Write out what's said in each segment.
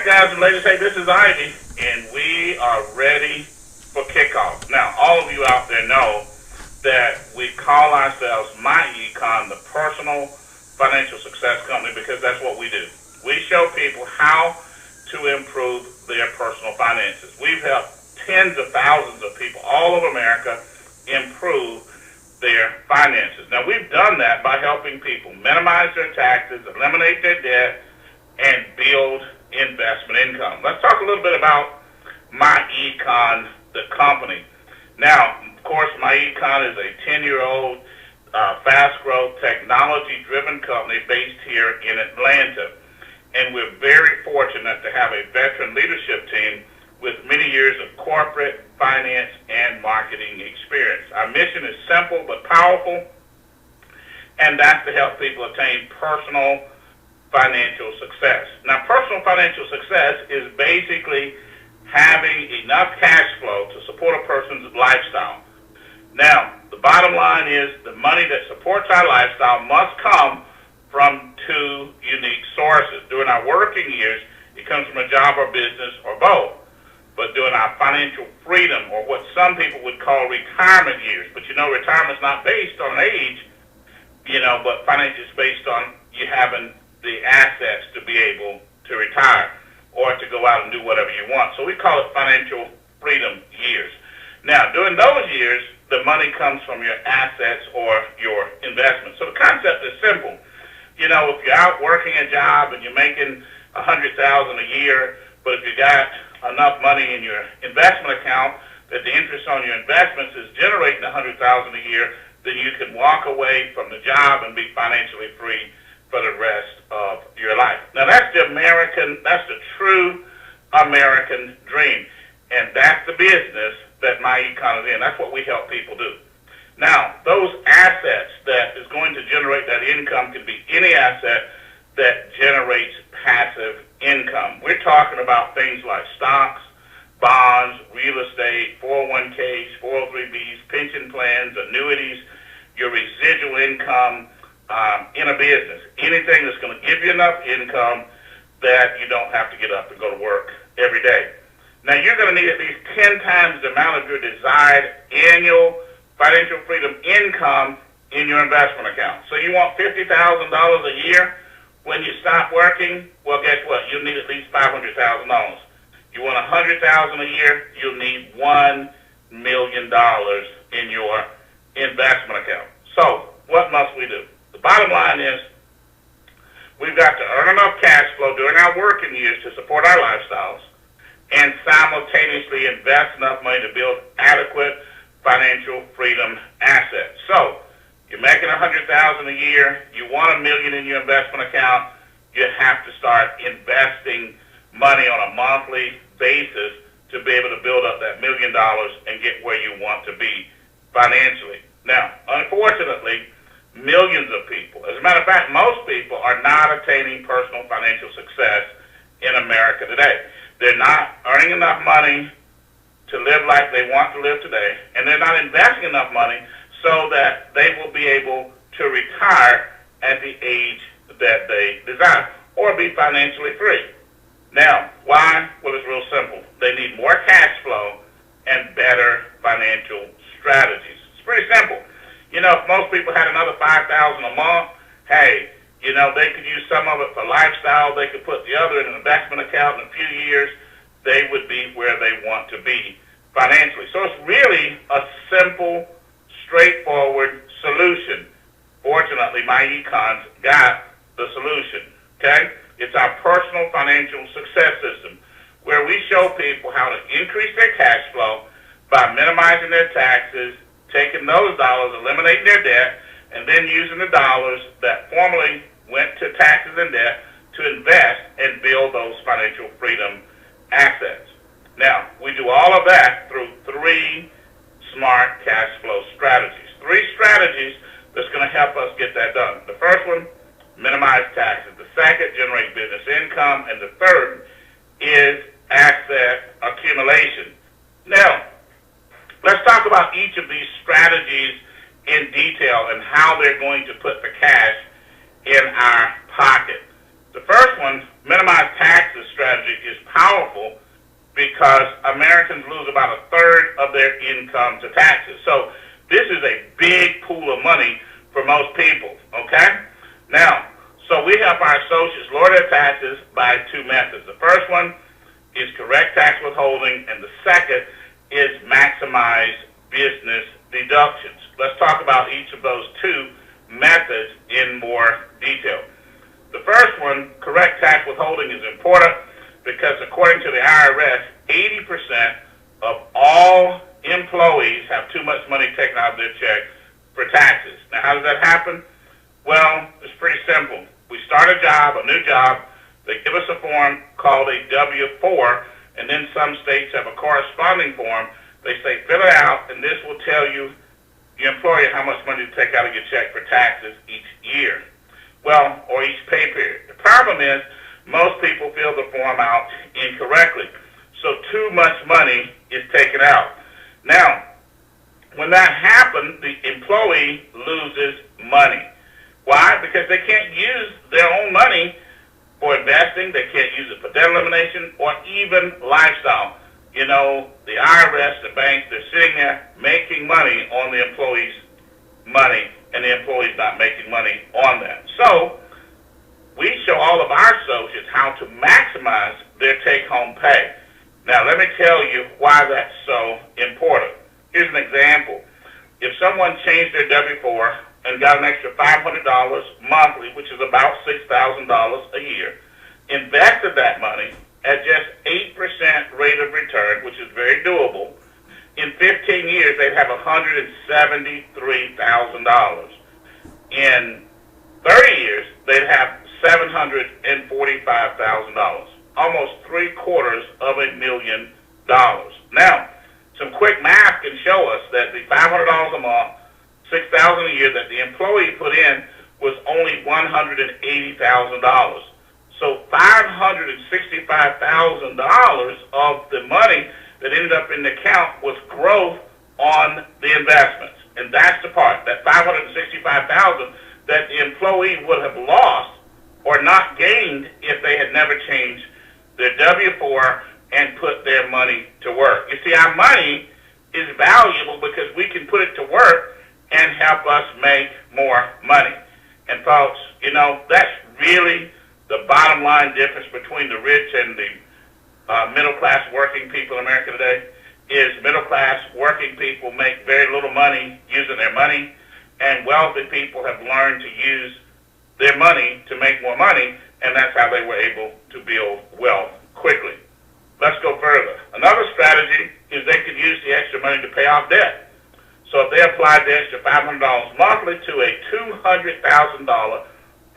right, guys and ladies, hey, this is Ivy, and we are ready for kickoff. Now, all of you out there know that we call ourselves StokesmyEcon, the personal financial success company, because that's what we do. We show people how to improve their personal finances. We've helped tens of thousands of people all over America improve their finances. Now, we've done that by helping people minimize their taxes, eliminate their debt, and build investment income. Let's talk a little bit about StokesmyEcon, the company. Now, of course, StokesmyEcon is a 10-year-old, fast-growth, technology-driven company based here in Atlanta. And we're very fortunate to have a veteran leadership team with many years of corporate, finance, and marketing experience. Our mission is simple but powerful, and that's to help people attain personal financial success. Now, personal financial success is basically having enough cash flow to support a person's lifestyle. Now, the bottom line is the money that supports our lifestyle must come from two unique sources. During our working years, it comes from a job or business or both. But during our financial freedom, or what some people would call retirement years, but you know, retirement's not based on age, but finance is based on you having the assets to be able to retire or to go out and do whatever you want. So we call it financial freedom years. Now, during those years, the money comes from your assets or your investments. So the concept is simple. If you're out working a job and you're making $100,000 a year, but if you got enough money in your investment account that the interest on your investments is generating $100,000 a year, then you can walk away from the job and be financially free for the rest of your life. Now, that's the true American dream, and that's the business that StokesmyEcon is in. That's what we help people do. Now, those assets that is going to generate that income can be any asset that generates passive income. We're talking about things like stocks, bonds, real estate, 401ks, 403bs, pension plans, annuities, your residual income in a business. Anything that's going to give you enough income that you don't have to get up and go to work every day. Now, you're going to need at least 10 times the amount of your desired annual financial freedom income in your investment account. So you want $50,000 a year when you stop working? Well, guess what? You'll need at least $500,000. You want $100,000 a year? You'll need $1 million in your investment account. So what must we do? The bottom line is we've got to earn enough cash flow during our working years to support our lifestyles and simultaneously invest enough money to build adequate financial freedom assets. So you're making $100,000 a year, you want $1 million in your investment account, you have to start investing money on a monthly basis to be able to build up that $1 million and get where you want to be financially. Now, unfortunately, millions of people, as a matter of fact, most people are not attaining personal financial success in America today. They're not earning enough money to live like they want to live today, and they're not investing enough money so that they will be able to retire at the age that they desire or be financially free. Now, why? Well, it's real simple. They need more cash flow and better financial strategies. It's pretty simple. If most people had another $5,000 a month, hey, they could use some of it for lifestyle. They could put the other in an investment account. In a few years, they would be where they want to be financially. So it's really a simple, straightforward solution. Fortunately, StokesmyEcon's got the solution, okay? It's our personal financial success system where we show people how to increase their cash flow by minimizing their taxes, taking those dollars, eliminating their debt, and then using the dollars that formerly went to taxes and debt to invest and build those financial freedom assets. Now, we do all of that through 3 smart cash flow strategies. 3 strategies that's going to help us get that done. The first one, minimize taxes. The second, generate business income. And the third is asset accumulation. Now, let's talk about each of these strategies in detail and how they're going to put the cash in our pocket. The first one, minimize taxes strategy, is powerful because Americans lose about a third of their income to taxes. So this is a big pool of money for most people, okay? Now, so we help our associates lower their taxes by two methods. The first one is correct tax withholding, and the second is maximize business deductions. Let's talk about each of those two methods in more detail. The first one, correct tax withholding, is important because according to the IRS, 80% of all employees have too much money taken out of their check for taxes. Now, how does that happen? Well, it's pretty simple. We start a new job, they give us a form called a W-4, and then some states have a corresponding form. They say fill it out, and this will tell you, your employer, how much money to take out of your check for taxes each year. Well, or each pay period. The problem is most people fill the form out incorrectly, so too much money is taken out. Now, when that happens, the employee loses money. Why? Because they can't use their own money for investing, they can't use it for debt elimination, or even lifestyle. You know, the IRS, the banks, they're sitting there making money on the employees' money, and the employee's not making money on that. So, we show all of our associates how to maximize their take-home pay. Now, let me tell you why that's so important. Here's an example. If someone changed their W-4 and got an extra $500 monthly, which is about $6,000 a year, invested that money at just 8% rate of return, which is very doable, in 15 years they'd have $173,000. In 30 years, they'd have $745,000, almost $750,000. Now, some quick math can show us that the $500 a month, $6,000 a year that the employee put in was only $180,000. So $565,000 of the money that ended up in the account was growth on the investments. And that's the part, that $565,000 that the employee would have lost or not gained if they had never changed their W-4 and put their money to work. You see, our money is valuable because we can put it to work and help us make more money. And folks, you know, that's really the bottom line difference between the rich and the middle-class working people in America today is middle-class working people make very little money using their money, and wealthy people have learned to use their money to make more money, and that's how they were able to build wealth quickly. Let's go further. Another strategy is they could use the extra money to pay off debt. So if they applied the extra $500 monthly to a $200,000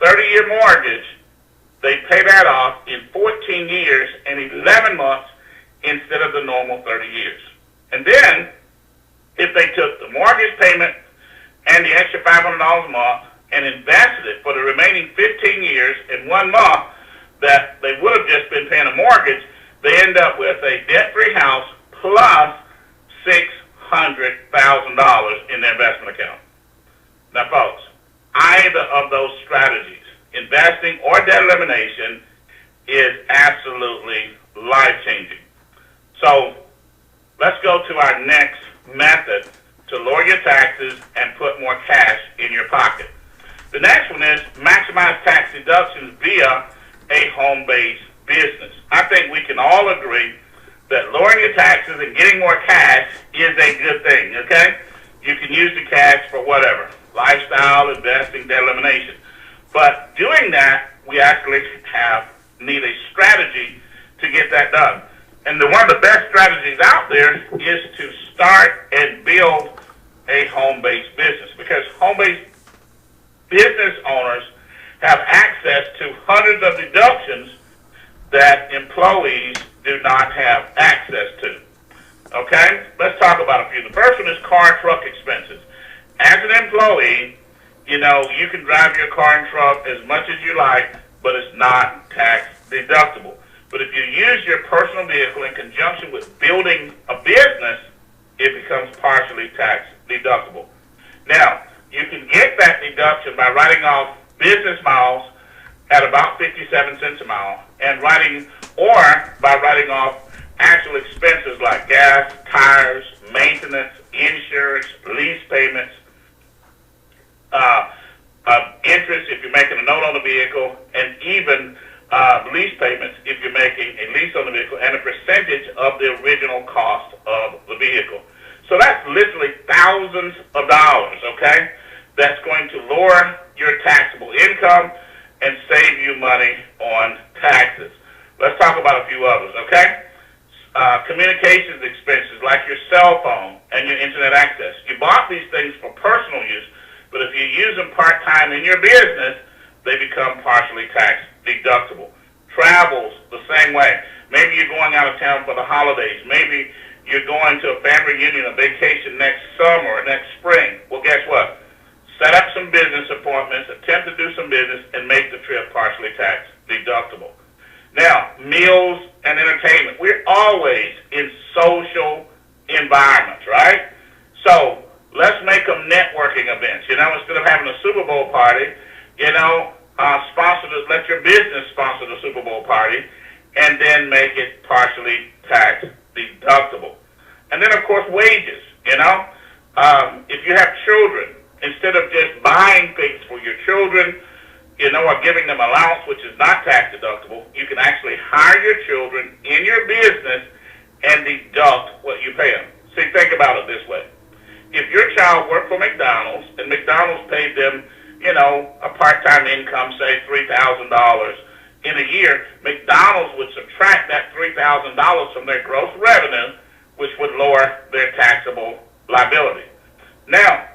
30-year mortgage, they pay that off in 14 years and 11 months instead of the normal 30 years. And then, if they took the mortgage payment and the extra $500 a month and invested it for the remaining 15 years in 1 month that they would have just been paying a mortgage, they end up with a debt-free house plus $600,000 in their investment account. Now, folks, either of those strategies, investing or debt elimination, is absolutely life-changing. So let's go to our next method to lower your taxes and put more cash in your pocket. The next one is maximize tax deductions via a home-based business. I think we can all agree that lowering your taxes and getting more cash is a good thing, okay? You can use the cash for whatever, lifestyle, investing, debt elimination. But doing that, we actually need a strategy to get that done. And one of the best strategies out there is to start and build a home-based business, because home-based business owners have access to hundreds of deductions that employees do not have access to. Okay? Let's talk about a few. The first one is car truck expenses. As an employee, you know, you can drive your car and truck as much as you like, but it's not tax deductible. But if you use your personal vehicle in conjunction with building a business, it becomes partially tax deductible. Now, you can get that deduction by writing off business miles at about 57 cents a mile, and by writing off actual expenses like gas, tires, maintenance, insurance, lease payments, interest if you're making a note on the vehicle, and even lease payments if you're making a lease on the vehicle, and a percentage of the original cost of the vehicle. So that's literally thousands of dollars, okay? That's going to lower your taxable income and save you money on taxes. Let's talk about a few others, okay? Communications expenses like your cell phone and your internet access. You bought these things for personal use, but if you use them part-time in your business, they become partially tax deductible. Travels the same way. Maybe you're going out of town for the holidays. Maybe you're going to a family reunion, a vacation next summer or next spring. Well, guess what? Set up some business appointments, attempt to do some business, and make the trip partially tax deductible. Now, meals and entertainment. We're always in social environments, right? So let's make them networking events. Instead of having a Super Bowl party, let your business sponsor the Super Bowl party, and then make it partially tax deductible. And then, of course, wages. If you have children, instead of just buying things for your children, or giving them allowance, which is not tax deductible, you can actually hire your children in your business and deduct what you pay them. See, think about it this way. If your child worked for McDonald's and McDonald's paid them, a part-time income, say $3,000 in a year, McDonald's would subtract that $3,000 from their gross revenue, which would lower their taxable liability. Now,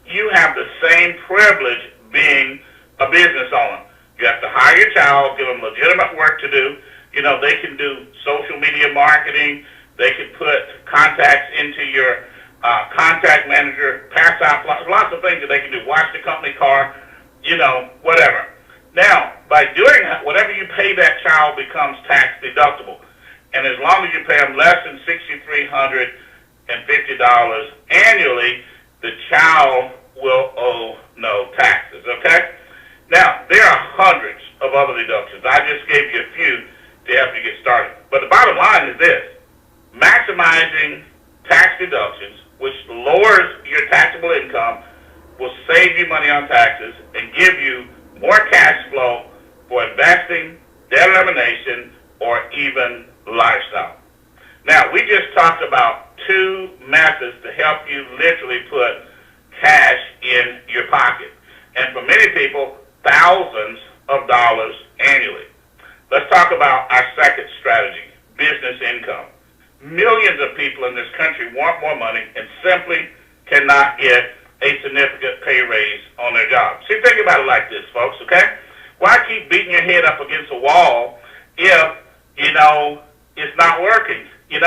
you have the same privilege being a business owner. You have to hire your child, give them legitimate work to do. They can do social media marketing. They can put contacts into your contact manager, pass out lots of things that they can do. Wash the company car, whatever. Now, by doing that, whatever you pay that child becomes tax deductible. And as long as you pay them less than $6,350 annually, the child will owe no taxes, okay? Now, there are hundreds of other deductions. I just gave you a few to help you get started. But the bottom line is this: maximizing tax deductions, which lowers your taxable income, will save you money on taxes and give you more cash flow for investing, debt elimination, or even lifestyle. Now, we just talked about two methods to help you literally put cash in your pocket. And for many people, thousands of dollars annually. Let's talk about our second strategy, business income. Millions of people in this country want more money and simply cannot get a significant pay raise on their job. See, think about it like this, folks, okay? Why keep beating your head up against a wall if, it's not working? You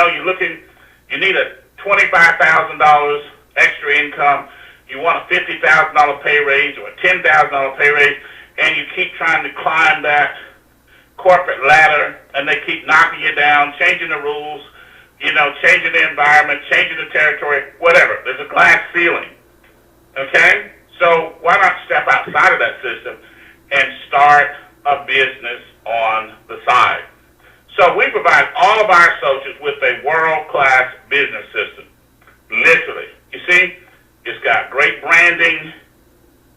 need a $25,000 extra income. You want a $50,000 pay raise or a $10,000 pay raise, and you keep trying to climb that corporate ladder, and they keep knocking you down, changing the rules, changing the environment, changing the territory, whatever. There's a glass ceiling, okay? So why not step outside of that system and start a business on the side? So we provide all of our associates with a world-class business system, literally. You see, it's got great branding,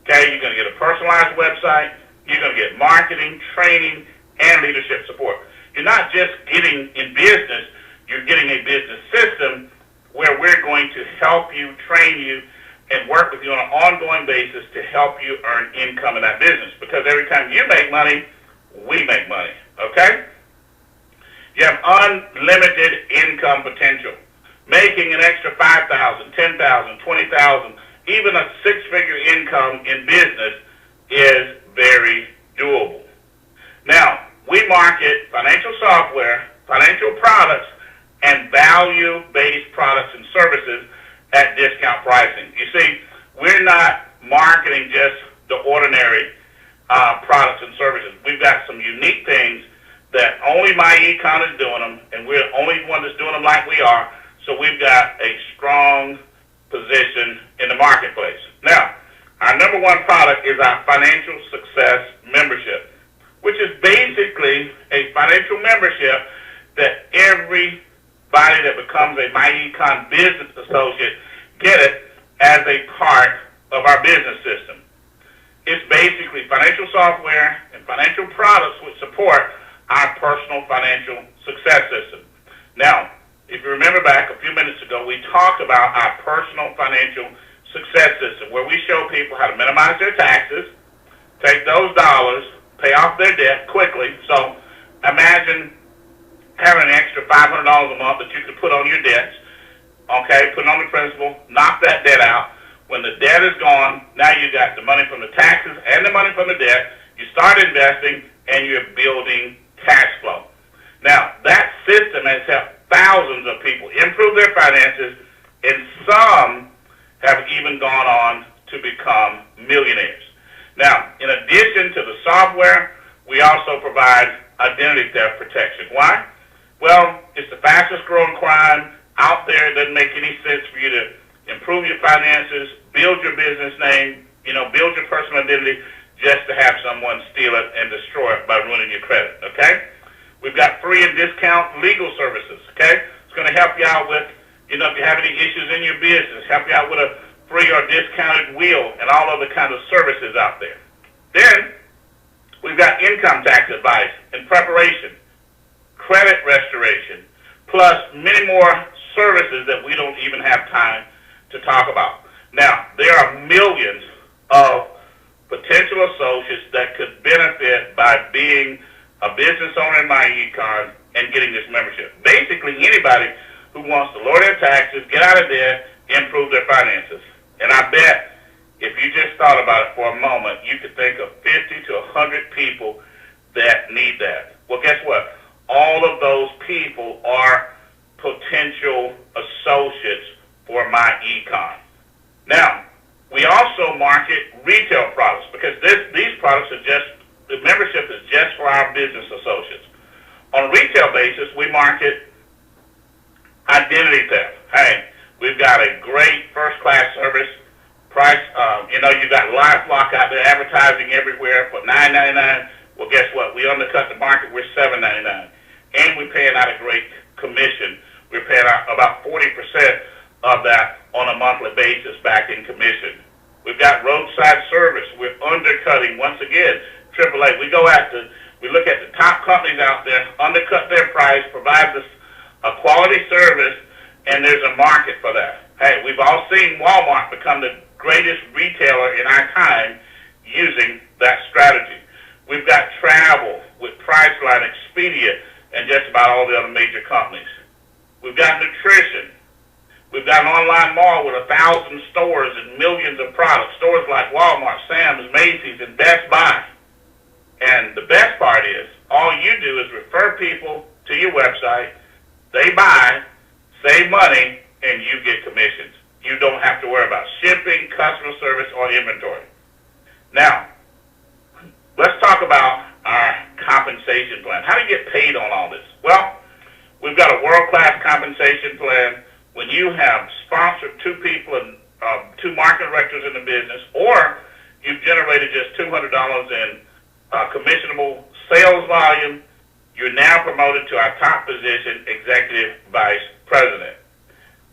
okay? You're going to get a personalized website. You're going to get marketing, training, and leadership support. You're not just getting in business, you're getting a business system where we're going to help you, train you, and work with you on an ongoing basis to help you earn income in that business. Because every time you make money, we make money, okay? You have unlimited income potential. Making an extra $5,000, $10,000, $20,000, even a six-figure income in business is very doable. Now, we market financial software, financial products, and value-based products and services at discount pricing. You see, we're not marketing just the ordinary products and services. We've got some unique things that only StokesmyEcon is doing them, and we're the only one that's doing them like we are. So we've got a strong position in the marketplace. Now, our number one product is our Financial Success Membership. which is basically a financial membership that everybody that becomes a MyEcon business associate get it as a part of our business system. It's basically financial software and financial products which support our personal financial success system. Now, if you remember back a few minutes ago, we talked about our personal financial success system, where we show people how to minimize their taxes, take those dollars, pay off their debt quickly. So imagine having an extra $500 a month that you could put on your debts, okay, put it on the principal, knock that debt out. When the debt is gone, now you got the money from the taxes and the money from the debt. You start investing, and you're building cash flow. Now, that system has helped thousands of people improve their finances, and some have even gone on to become millionaires. Now, in addition to the software, we also provide identity theft protection. Why? Well, it's the fastest growing crime out there. It doesn't make any sense for you to improve your finances, build your business name, build your personal identity just to have someone steal it and destroy it by ruining your credit, okay? We've got free and discount legal services, okay? It's going to help you out with, if you have any issues in your business, help you out with a free or discounted will and all other kinds of services out there. Then, we've got income tax advice and preparation, credit restoration, plus many more services that we don't even have time to talk about. Now, there are millions of potential associates that could benefit by being a business owner in MyEcon and getting this membership. Basically, anybody who wants to lower their taxes, get out of debt, improve their finances. And I bet if you just thought about it for a moment, you could think of 50 to 100 people that need that. Well, guess what? All of those people are potential associates for MyEcon. Now, we also market retail products because these products are the membership is just for our business associates. On a retail basis, we market identity theft. Hey, we've got a great first-class service. Price, you've got LifeLock out there advertising everywhere for $9.99. Well, guess what? We undercut the market. We're $7.99. And we're paying out a great commission. We're paying out about 40% of that on a monthly basis back in commission. We've got roadside service. We're undercutting, once again, AAA. We look at the top companies out there, undercut their price, provide us a quality service, and there's a market for that. Hey, we've all seen Walmart become the greatest retailer in our time using that strategy. We've got travel with Priceline, Expedia, and just about all the other major companies. We've got nutrition. We've got an online mall with 1,000 stores and millions of products. Stores like Walmart, Sam's, Macy's, and Best Buy. And the best part is, all you do is refer people to your website. They buy, save money, and you get commissions. You don't have to worry about shipping, customer service, or inventory. Now, let's talk about our compensation plan. How do you get paid on all this? Well, we've got a world-class compensation plan. When you have sponsored two people and two marketing directors in the business, or you've generated just $200 in commissionable sales volume, you're now promoted to our top position, Executive Vice President.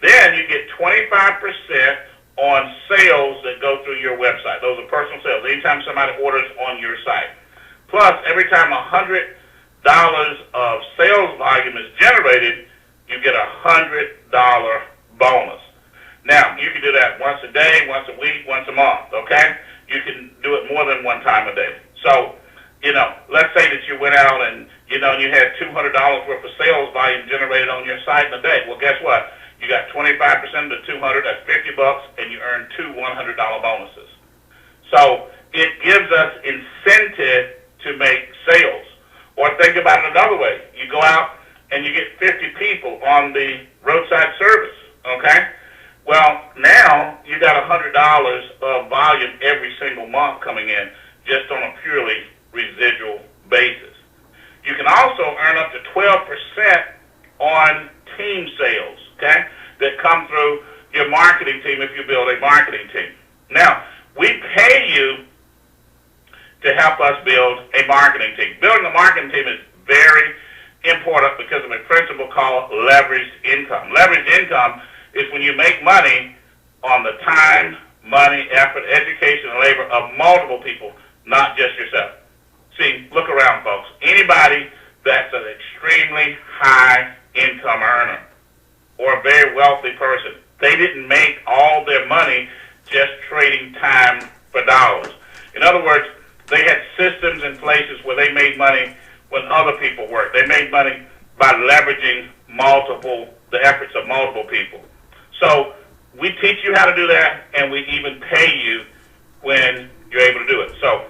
Then you get 25% on sales that go through your website. Those are personal sales. Anytime somebody orders on your site. Plus, every time $100 of sales volume is generated, you get a $100 bonus. Now, you can do that once a day, once a week, once a month, okay? You can do it more than one time a day. So, let's say that you went out and, you had $200 worth of sales volume generated on your site in a day. Well, guess what? You got 25% of the 200, that's $50, and you earn two $100 bonuses. So, it gives us incentive to make sales. Or think about it another way. You go out and you get 50 people on the roadside service, okay? Well, now you got $100 of volume every single month coming in just on a purely residual basis. You can also earn up to 12% on team sales, okay, that come through your marketing team if you build a marketing team. Now, we pay you to help us build a marketing team. Building a marketing team is very important because of a principle called leveraged income. Leveraged income is when you make money on the time, money, effort, education, and labor of multiple people, not just yourself. See, look around, folks. Anybody that's an extremely high income earner or a very wealthy person, they didn't make all their money just trading time for dollars. In other words, they had systems in places where they made money when other people worked. They made money by leveraging the efforts of multiple people. So we teach you how to do that, and we even pay you when you're able to do it. So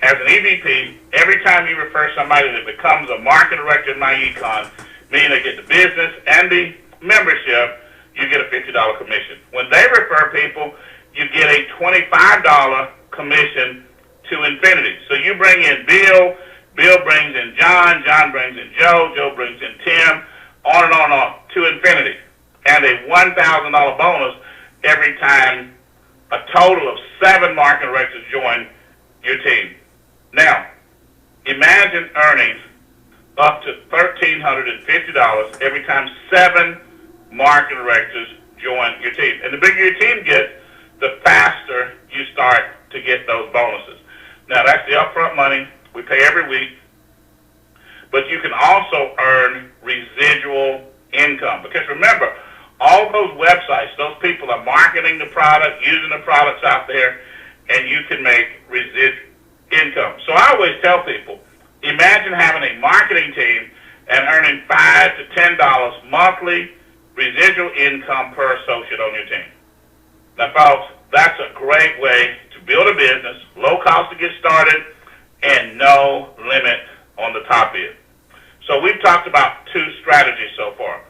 as an EVP, every time you refer somebody that becomes a market director in MyEcon, meaning they get the business and the membership, you get a $50 commission. When they refer people, you get a $25 commission to infinity. So you bring in Bill, Bill brings in John, John brings in Joe, Joe brings in Tim, on and on and on, to infinity. And a $1,000 bonus every time a total of 7 market directors join your team. Now, imagine earning up to $1,350 every time 7 market directors join your team. And the bigger your team gets, the faster you start to get those bonuses. Now, that's the upfront money. We pay every week. But you can also earn residual income. Because remember, all those websites, those people are marketing the product, using the products out there, and you can make residual income. So I always tell people, imagine having a marketing team and earning $5 to $10 monthly residual income per associate on your team. Now, folks, that's a great way to build a business, low cost to get started, and no limit on the top end. So we've talked about 2 strategies so far.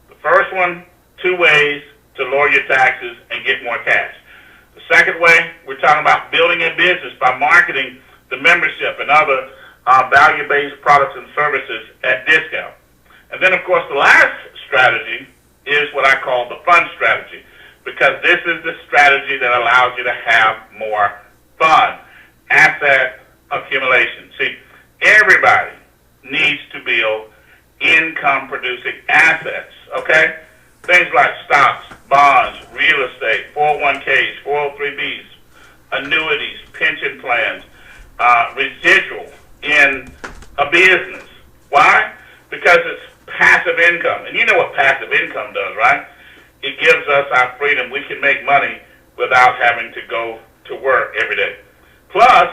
The first one, 2 ways to lower your taxes and get more cash. The second way, we're talking about building a business by marketing the membership and other value-based products and services at discount. And then, of course, the last strategy is what I call the fun strategy, because this is the strategy that allows you to have more fun. Asset accumulation. See, everybody needs to build income-producing assets, okay? Things like stocks, bonds, real estate, 401ks, 403bs, annuities, pension plans, residual in a business. Why? Because it's passive income. And you know what passive income does, right? It gives us our freedom. We can make money without having to go to work every day. Plus,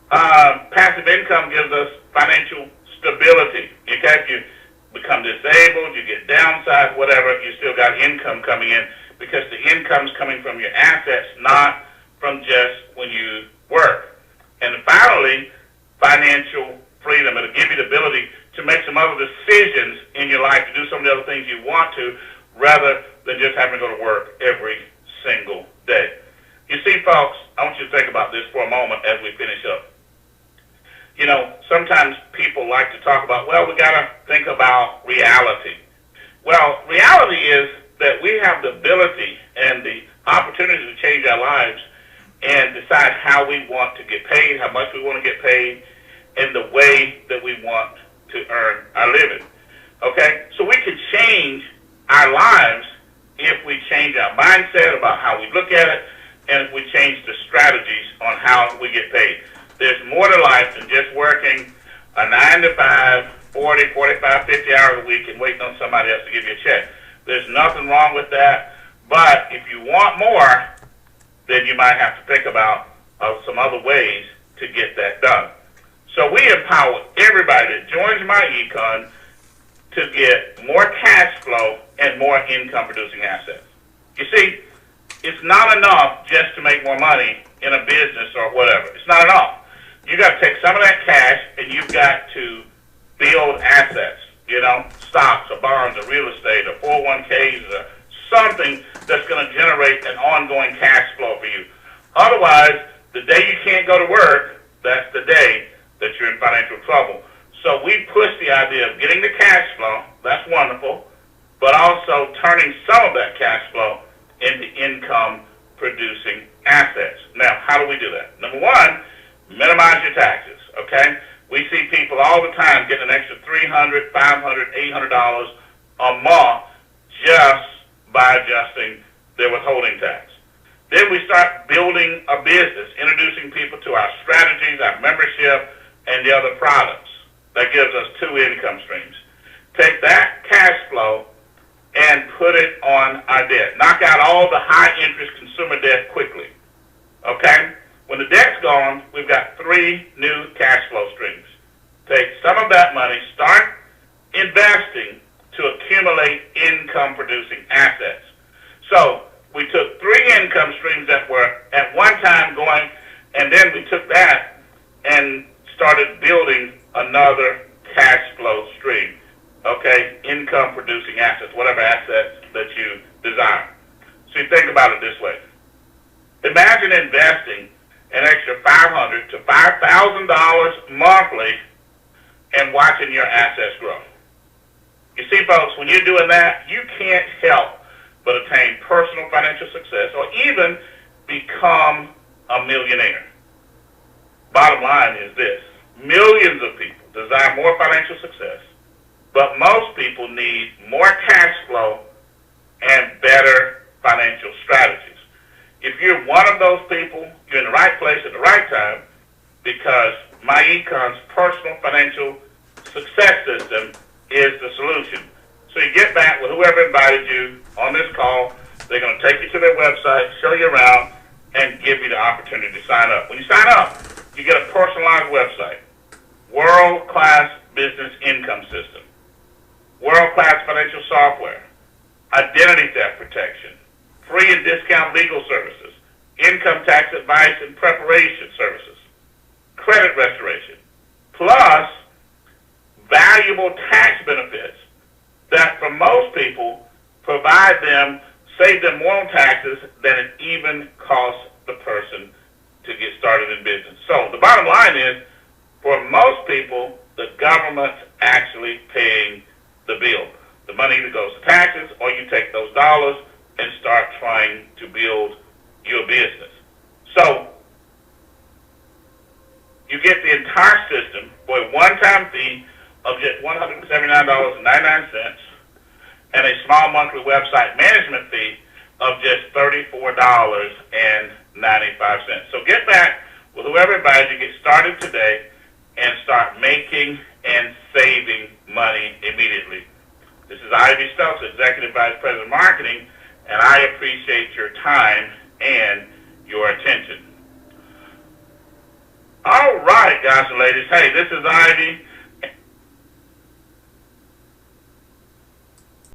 passive income gives us financial stability. Okay? If you become disabled, you get downsized, whatever, you still got income coming in because the income's coming from your assets, not from just when you work. And finally, financial freedom. It'll give you the ability to make some other decisions in your life, to do some of the other things you want to, rather than just having to go to work every single day. You see, folks, I want you to think about this for a moment as we finish up. You know, sometimes people like to talk about, well, we got to think about reality. Well, reality is that we have the ability and the opportunity to change our lives and decide how we want to get paid, how much we want to get paid, and the way that we want to earn our living. Okay? So we can change our lives if we change our mindset about how we look at it, and if we change the strategies on how we get paid. There's more to life than just working a 9 to 5, 40, 45, 50 hours a week and waiting on somebody else to give you a check. There's nothing wrong with that. But if you want more, then you might have to think about some other ways to get that done. So we empower everybody that joins MyEcon to get more cash flow and more income-producing assets. You see, it's not enough just to make more money in a business or whatever. It's not enough. You got to take some of that cash and you've got to build assets, you know, stocks or bonds or real estate or 401ks or something that's going to generate an ongoing cash flow for you. Otherwise, the day you can't go to work, that's the day that you're in financial trouble. So we push the idea of getting the cash flow, that's wonderful, but also turning some of that cash flow into income-producing assets. Now, how do we do that? Number one, Minimize your taxes, okay? We see people all the time getting an extra $300, $500, $800 a month just by adjusting their withholding tax. Then we start building a business, introducing people to our strategies, our membership, and the other products. That gives us 2 income streams. Take that cash flow and put it on our debt. Knock out all the high-interest consumer debt quickly, okay? When the debt's gone, we've got 3 new cash flow streams. Take some of that money, start investing to accumulate income-producing assets. So we took 3 income streams that were at one time going, and then we took that and started building another cash flow stream. Okay, income-producing assets, whatever assets that you desire. So you think about it this way. Imagine investing an extra $500 to $5,000 monthly and watching your assets grow. You see, folks, when you're doing that, you can't help but attain personal financial success or even become a millionaire. Bottom line is this. Millions of people desire more financial success, but most people need more cash flow and better financial strategies. If you're one of those people, you're in the right place at the right time, because MyEcon's personal financial success system is the solution. So you get back with whoever invited you on this call. They're going to take you to their website, show you around, and give you the opportunity to sign up. When you sign up, you get a personalized website, world-class business income system, world-class financial software, identity theft protection, free and discount legal services, income tax advice and preparation services, credit restoration, plus valuable tax benefits that for most people provide them, save them more on taxes than it even costs the person to get started in business. So the bottom line is, for most people, the government's actually paying the bill. The money either goes to taxes or you take those dollars and start trying to build your business. So you get the entire system for a one-time fee of just $179.99 and a small monthly website management fee of just $34.95. So get back with whoever invited you, get started today, and start making and saving money immediately. This is Ivey Stokes, Executive Vice President of Marketing, and I appreciate your time and your attention. All right, guys and ladies. Hey, this is Ivey.